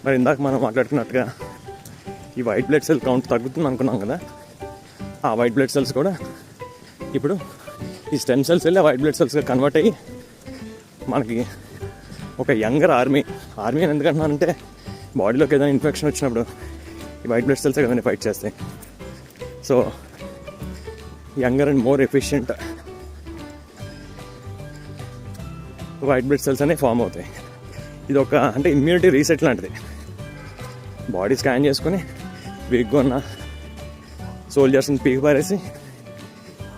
మరి ఇందాక మనం మాట్లాడుకున్నట్టుగా ఈ వైట్ బ్లడ్ సెల్ కౌంట్ తగ్గుతుంది అనుకున్నాం కదా, ఆ వైట్ బ్లడ్ సెల్స్ కూడా ఇప్పుడు ఈ స్టెమ్ సెల్స్ వెళ్ళి ఆ వైట్ బ్లడ్ సెల్స్గా కన్వర్ట్ అయ్యి మనకి ఒక యంగర్ ఆర్మీ అని ఎందుకంటున్నానంటే బాడీలోకి ఏదైనా ఇన్ఫెక్షన్ వచ్చినప్పుడు ఈ వైట్ బ్లడ్ సెల్స్ కదండి ఫైట్ చేస్తాయి. So younger and more efficient white blood cells అనేవి ఫామ్ అవుతాయి. ఇది ఒక అంటే ఇమ్యూనిటీ రీసెట్ లాంటిది. బాడీ స్కాన్ చేసుకొని వీక్గా ఉన్న సోల్జర్స్ని పీకి పారేసి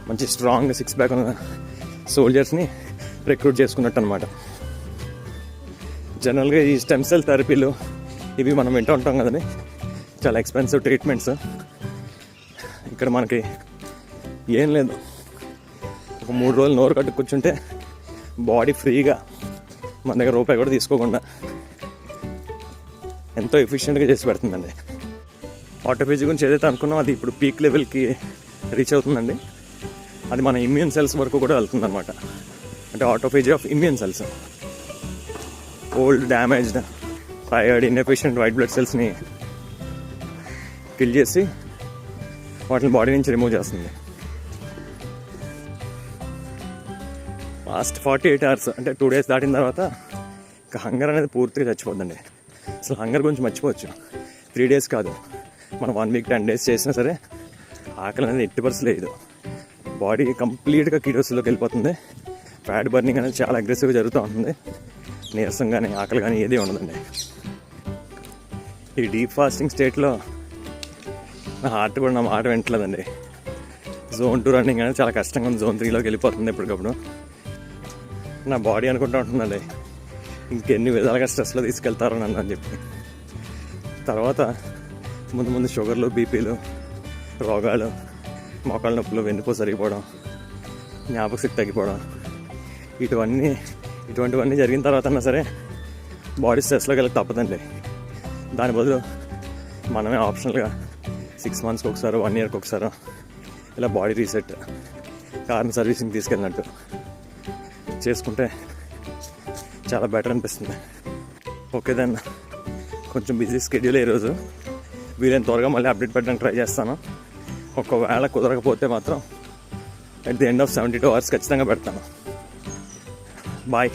మంచి స్ట్రాంగ్ సిక్స్ ప్యాక్ ఉన్న సోల్జర్స్ని రిక్రూట్ చేసుకున్నట్టు అనమాట. జనరల్గా ఈ స్టెమ్ సెల్ థెరపీలు ఇవి మనం వింటూ ఉంటాం కదండి, చాలా ఎక్స్పెన్సివ్ ట్రీట్మెంట్స్. ఇక్కడ మనకి ఏం లేదు, ఒక 3 రోజులు నోరు కట్టు కూర్చుంటే బాడీ ఫ్రీగా మన దగ్గర రూపాయి కూడా తీసుకోకుండా ఎంతో ఎఫిషియెంట్గా చేసి పెడుతుందండి. ఆటోఫేజీ గురించి ఏదైతే అనుకున్నాం అది ఇప్పుడు పీక్ లెవెల్కి రీచ్ అవుతుందండి. అది మన ఇమ్యూన్ సెల్స్ వరకు కూడా వెళ్తుంది అనమాట. అంటే autophagy of immune cells, old damaged tired inefficient white blood సెల్స్ని కిల్ చేసి వాటిని బాడీ నుంచి రిమూవ్ చేస్తుంది. లాస్ట్ 48 hours అంటే 2 days దాటిన తర్వాత ఇంకా హంగర్ అనేది పూర్తిగా చచ్చిపోద్దండి. అసలు హంగర్ గురించి మర్చిపోవచ్చు. 3 days కాదు, మనం 1 week 10 days చేసినా సరే ఆకలి అనేది 80% లేదు. బాడీ కంప్లీట్గా కీటోసిస్లోకి వెళ్ళిపోతుంది. ఫ్యాట్ బర్నింగ్ అనేది చాలా అగ్రెసివ్గా జరుగుతూ ఉంటుంది. నీరసం కానీ ఆకలి కానీ ఏది ఉండదండి. ఈ డీప్ ఫాస్టింగ్ స్టేట్లో నా హార్ట్ కూడా నా మాట వింటలేదండి. Zone 2 రన్నింగ్ అనేది చాలా కష్టంగా ఉంది. Zone 3లోకి వెళ్ళిపోతుంది ఎప్పటికప్పుడు. నా బాడీ అనుకుంటూ ఉంటుందండి ఇంకెన్ని విధాలుగా స్ట్రెస్లో తీసుకెళ్తారో నన్ను అని చెప్పి. తర్వాత ముందు షుగర్లు, బీపీలు, రోగాలు, మోకాళ్ళ నొప్పులు, వెన్నుపూస సరిగిపోవడం, జ్ఞాపకశక్తి తగ్గిపోవడం, ఇటువంటివన్నీ జరిగిన తర్వాత అన్నా సరే బాడీ స్ట్రెస్లోకి వెళ్ళి తప్పదండి. దాని బదులు మనమే ఆప్షనల్గా 6 monthsకి ఒకసారి 1 yearకి ఒకసారి ఇలా బాడీ రీసెట్, కార్ని సర్వీసింగ్ తీసుకెళ్ళినట్టు చేసుకుంటే చాలా బెటర్ అనిపిస్తుంది. ఓకే దెన్, కొంచెం బిజీ స్కెడ్యూల్ ఈరోజు. వీలైన త్వరగా మళ్ళీ అప్డేట్ పెట్టడానికి ట్రై చేస్తాను. ఒకవేళ కుదరకపోతే మాత్రం at the end of 72 hours ఖచ్చితంగా పెడతాను. బాయ్.